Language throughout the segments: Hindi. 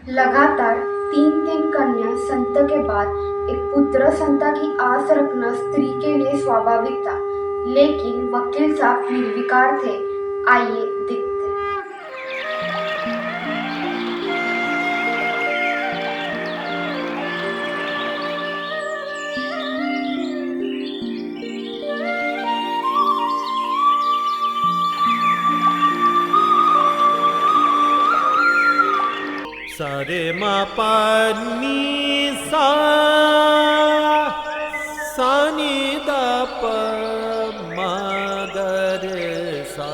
लगातार 3 कन्या संत के बाद एक पुत्र संता की आस रखना स्त्री के लिए स्वाभाविक था, लेकिन वकील साहब निर्विकार थे। आइए देखते हैं। सारे मा पा नी सा सा नी दा प मा ग रे सा।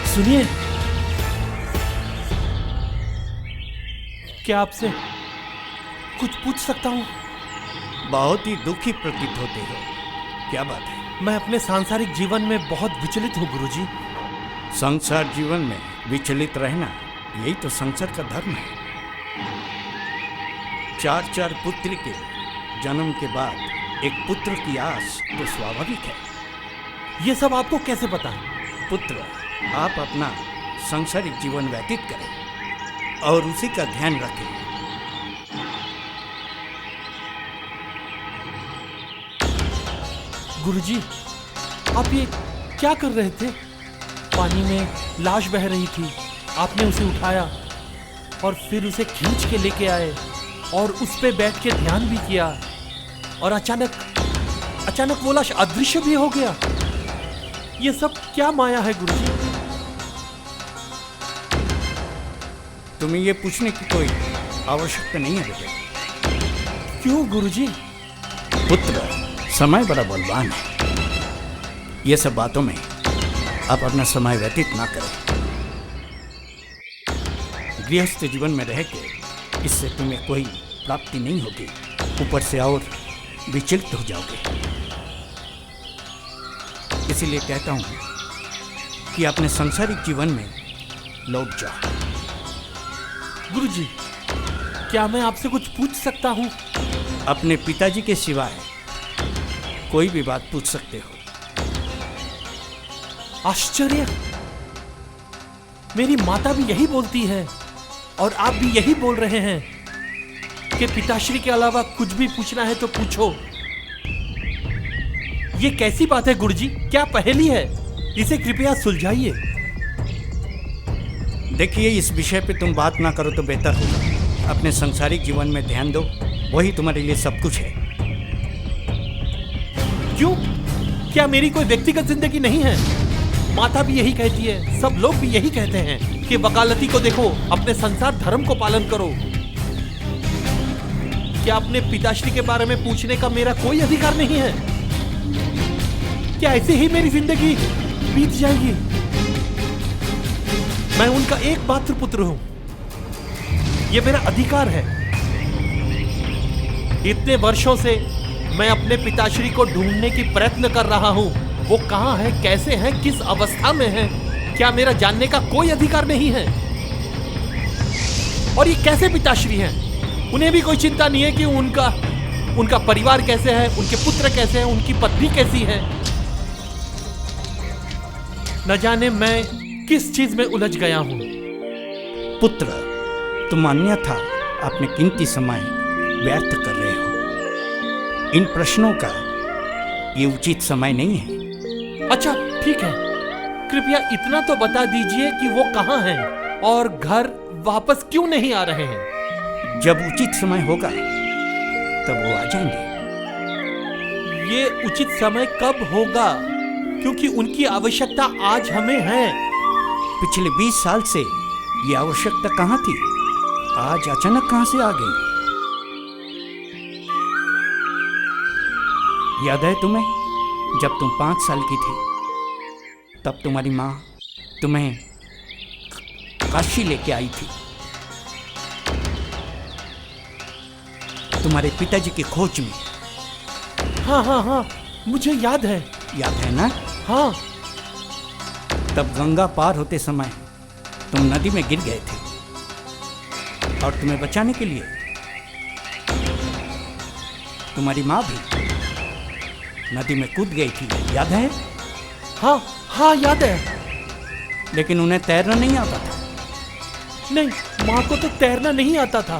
सुनिए, क्या आपसे कुछ पूछ सकता हूँ? बहुत ही दुखी प्रतीत होते हो, क्या बात है? मैं अपने सांसारिक जीवन में बहुत विचलित हूँ गुरुजी। संसार जीवन में विचलित रहना, यही तो संसार का धर्म है। 4 पुत्र के जन्म के बाद एक पुत्र की आस तो स्वाभाविक है। ये सब आपको कैसे पता? पुत्र, आप अपना सांसारिक जीवन व्यतीत करें और उसी का ध्यान रखें। गुरुजी, आप ये क्या कर रहे थे? पानी में लाश बह रही थी, आपने उसे उठाया और फिर उसे खींच के लेके आए और उस पे बैठ के ध्यान भी किया और अचानक वो लाश अदृश्य भी हो गया। ये सब क्या माया है गुरुजी? तुम्हें ये पूछने की कोई आवश्यकता नहीं है बेटे। क्यों गुरुजी? पुत्र, समय बड़ा बलवान है। ये सब बातों में आप अपना समय व्यतीत ना करें। गृहस्थ जीवन में रह के इससे तुम्हें कोई प्राप्ति नहीं होगी, ऊपर से और विचलित हो जाओगे। इसीलिए कहता हूं कि अपने सांसारिक जीवन में लौट जाओ। गुरुजी, क्या मैं आपसे कुछ पूछ सकता हूं? अपने पिताजी के सिवाय कोई भी बात पूछ सकते हो। आश्चर्य! मेरी माता भी यही बोलती है और आप भी यही बोल रहे हैं कि पिताश्री के अलावा कुछ भी पूछना है तो पूछो। ये कैसी बात है गुरुजी? क्या पहेली है? इसे कृपया सुलझाइए। देखिए, इस विषय पे तुम बात ना करो तो बेहतर होगा। अपने सांसारिक जीवन में ध्यान दो, वही तुम्हारे लिए सब कुछ है। क्यों? क्या मेरी कोई व्यक्तिगत जिंदगी नहीं है? माता भी यही कहती है, सब लोग भी यही कहते हैं कि वकालती को देखो, अपने संसार धर्म को पालन करो। क्या अपने पिताश्री के बारे में पूछने का मेरा कोई अधिकार नहीं है? क्या ऐसे ही मेरी जिंदगी बीत जाएगी? मैं उनका एकमात्र पुत्र हूं, यह मेरा अधिकार है। इतने वर्षों से मैं अपने पिताश्री को ढूंढने की प्रयत्न कर रहा हूं। वो कहां है, कैसे हैं, किस अवस्था में हैं, क्या मेरा जानने का कोई अधिकार नहीं है? और ये कैसे पिताश्री हैं? उन्हें भी कोई चिंता नहीं है कि उनका परिवार कैसे है, उनके पुत्र कैसे हैं, उनकी पत्नी कैसी है? न जाने मैं किस चीज में उलझ गया हूं। पुत्र, तुम अन्यथा अपने कीमती समय व्यर्थ कर रहे हो। इन प्रश्नों का ये उचित समय नहीं है। अच्छा ठीक है, कृपया इतना तो बता दीजिए कि वो कहाँ हैं और घर वापस क्यों नहीं आ रहे हैं? जब उचित समय होगा तब वो आ जाएंगे। ये उचित समय कब होगा? क्योंकि उनकी आवश्यकता आज हमें है। पिछले 20 साल से ये आवश्यकता कहाँ थी? आज अचानक कहाँ से आ गई? याद है तुम्हें, जब तुम 5 साल की थी तब तुम्हारी माँ तुम्हें काशी लेके आई थी, तुम्हारे पिताजी की खोज में। हाँ, मुझे याद है। याद है ना? हाँ। तब गंगा पार होते समय तुम नदी में गिर गए थे और तुम्हें बचाने के लिए तुम्हारी माँ भी नदी में कूद गई थी, याद है? हाँ याद है। लेकिन उन्हें तैरना नहीं आता था। नहीं, माँ को तो तैरना नहीं आता था।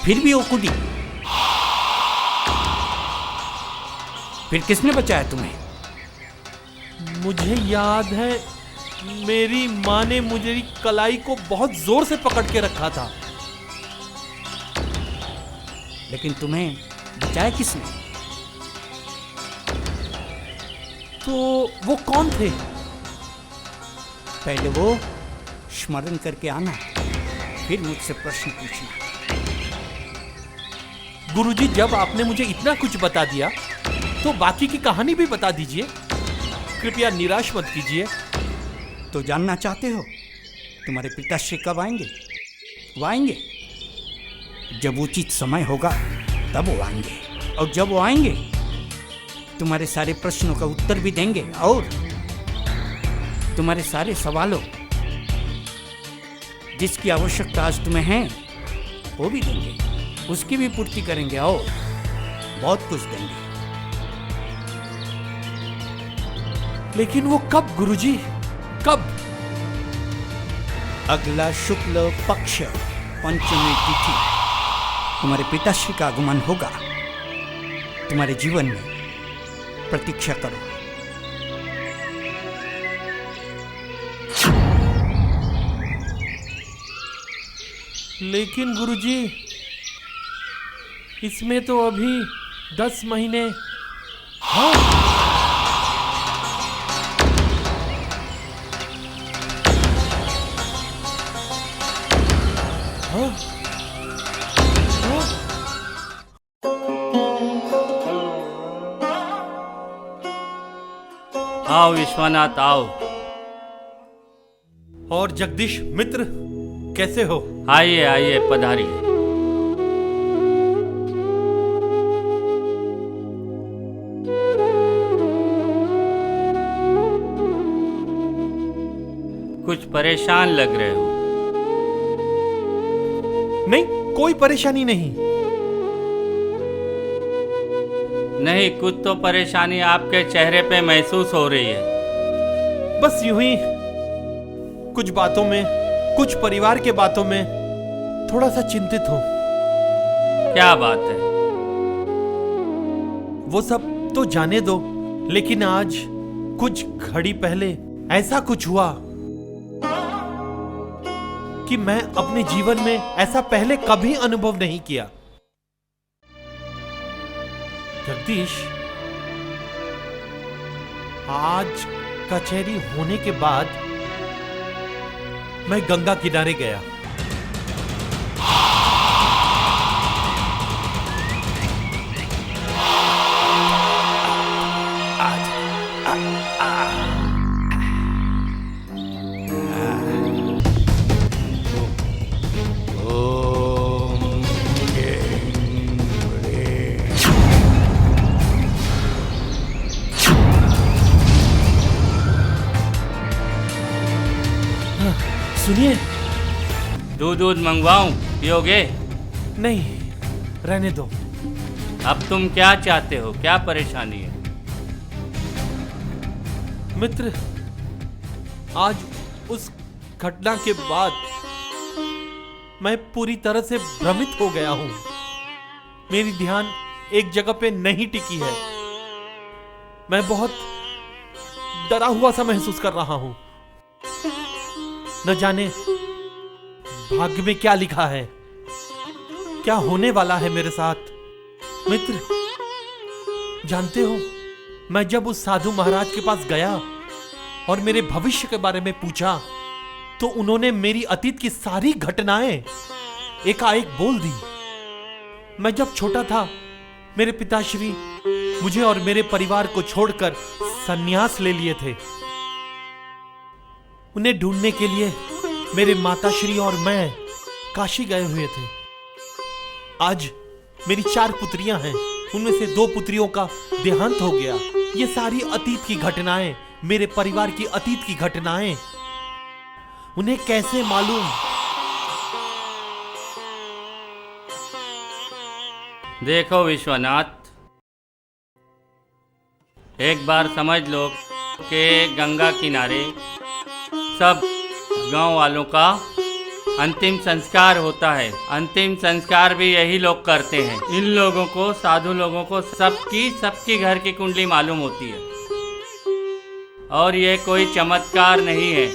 फिर भी वो कूदी। फिर किसने बचाया तुम्हें? मुझे याद है, मेरी माँ ने मुझे कलाई को बहुत जोर से पकड़ के रखा था। लेकिन तुम्हें बचाया किसने? तो वो कौन थे? पहले वो स्मरण करके आना, फिर मुझसे प्रश्न पूछना। गुरुजी, जब आपने मुझे इतना कुछ बता दिया तो बाकी की कहानी भी बता दीजिए। कृपया निराश मत कीजिए। तो जानना चाहते हो तुम्हारे पिताश्री कब आएंगे? वो आएंगे जब उचित समय होगा, तब वो आएंगे। और जब वो आएंगे तुम्हारे सारे प्रश्नों का उत्तर भी देंगे, और तुम्हारे सारे सवालों जिसकी आवश्यकता आज तुम्हें है वो भी देंगे, उसकी भी पूर्ति करेंगे और बहुत कुछ देंगे। लेकिन वो कब गुरुजी, कब? अगला शुक्ल पक्ष पंचमी तिथि तुम्हारे पिताश्री का आगमन होगा। तुम्हारे जीवन में प्रतीक्षा करो। लेकिन गुरुजी, इसमें तो अभी 10 महीने। हाँ, हाँ, हाँ। आओ विश्वनाथ, आओ। और जगदीश मित्र, कैसे हो? आइए आइए, पधारिए। कुछ परेशान लग रहे हो। नहीं, कोई परेशानी नहीं। नहीं, कुछ तो परेशानी आपके चेहरे पे महसूस हो रही है। बस यूं ही कुछ बातों में, कुछ परिवार के बातों में थोड़ा सा चिंतित हूं। क्या बात है? वो सब तो जाने दो, लेकिन आज कुछ घड़ी पहले ऐसा कुछ हुआ कि मैं अपने जीवन में ऐसा पहले कभी अनुभव नहीं किया। जगदीश, आज कचहरी होने के बाद मैं गंगा किनारे गया। सुनिए। दूध मंगवाऊं, पियोगे? नहीं, रहने दो। अब तुम क्या चाहते हो? क्या परेशानी है? मित्र, आज उस घटना के बाद मैं पूरी तरह से भ्रमित हो गया हूं। मेरी ध्यान एक जगह पे नहीं टिकी है। मैं बहुत डरा हुआ सा महसूस कर रहा हूं। न जाने भाग्य में क्या लिखा है, क्या होने वाला है मेरे साथ। मित्र, जानते हो, मैं जब उस साधु महाराज के पास गया और मेरे भविष्य के बारे में पूछा, तो उन्होंने मेरी अतीत की सारी घटनाएं एकाएक बोल दी। मैं जब छोटा था, मेरे पिताश्री मुझे और मेरे परिवार को छोड़कर संन्यास ले लिए थे। उन्हें ढूंढने के लिए मेरे माताश्री और मैं काशी गए हुए थे। आज मेरी 4 पुत्रियां हैं, उनमें से 2 पुत्रियों का देहांत हो गया। ये सारी अतीत की घटनाएं, मेरे परिवार की अतीत की घटनाएं, उन्हें कैसे मालूम? देखो विश्वनाथ, एक बार समझ लो कि गंगा किनारे सब गांव वालों का अंतिम संस्कार होता है। अंतिम संस्कार भी यही लोग करते हैं। इन लोगों को, साधु लोगों को सबकी घर की कुंडली मालूम होती है, और ये कोई चमत्कार नहीं है।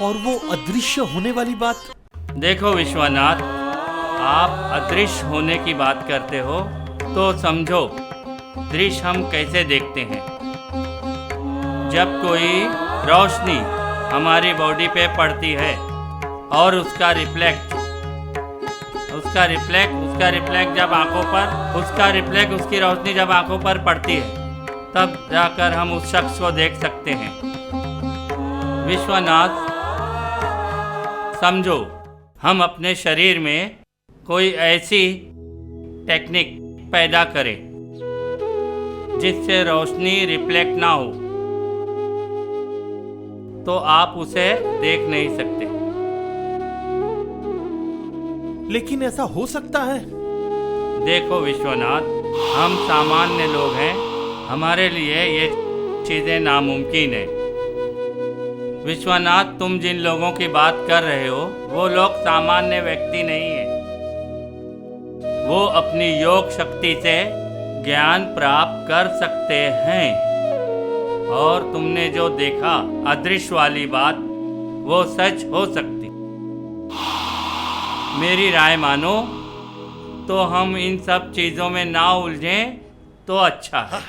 और वो अदृश्य होने वाली बात? देखो विश्वनाथ, आप अदृश्य होने की बात करते हो तो समझो दृश्य हम कैसे देखते हैं। जब कोई रोशनी हमारी बॉडी पे पड़ती है और उसका रिफ्लेक्ट उसकी रोशनी जब आंखों पर पड़ती है तब जाकर हम उस शख्स को देख सकते हैं। विश्वनाथ, समझो, हम अपने शरीर में कोई ऐसी टेक्निक पैदा करें जिससे रोशनी रिफ्लेक्ट ना हो, तो आप उसे देख नहीं सकते। लेकिन ऐसा हो सकता है? देखो विश्वनाथ, हम सामान्य लोग हैं, हमारे लिए ये चीजें नामुमकिन है। विश्वनाथ, तुम जिन लोगों की बात कर रहे हो वो लोग सामान्य व्यक्ति नहीं है। वो अपनी योग शक्ति से ज्ञान प्राप्त कर सकते हैं। और तुमने जो देखा अदृश्य वाली बात, वो सच हो सकती। मेरी राय मानो तो हम इन सब चीजों में ना उलझें तो अच्छा है।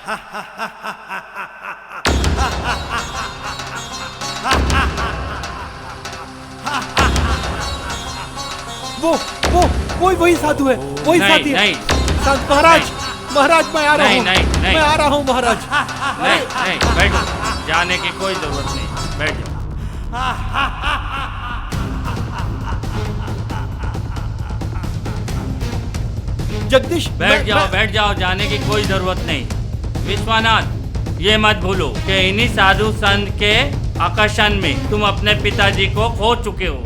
वही साधु है, वही साधु है। नहीं, महाराज, महाराज, मैं आ रहा हूँ। नहीं, मैं आ रहा हूँ महाराज। नहीं, बैठो, जाने की कोई जरूरत नहीं, बैठ जाओ। जगदीश, बैठ जाओ, जाने की कोई जरूरत नहीं। विश्वनाथ, ये मत भूलो कि इन्हीं साधु संत के आकर्षण में तुम अपने पिताजी को खो चुके हो।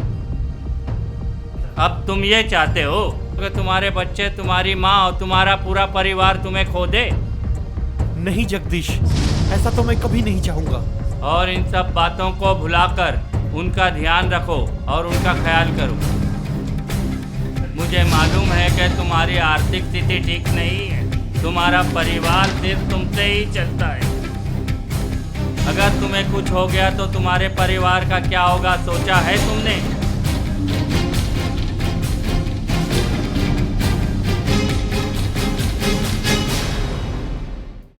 अब तुम ये चाहते हो कि तुम्हारे बच्चे, तुम्हारी माँ और तुम्हारा पूरा परिवार तुम्हें खो दे? नहीं जगदीश, ऐसा तो मैं कभी नहीं चाहूंगा। और इन सब बातों को भुलाकर उनका ध्यान रखो और उनका ख्याल करो। मुझे मालूम है कि तुम्हारी आर्थिक स्थिति ठीक नहीं है, तुम्हारा परिवार सिर्फ तुमसे ही चलता है। अगर तुम्हें कुछ हो गया तो तुम्हारे परिवार का क्या होगा, सोचा है तुमने?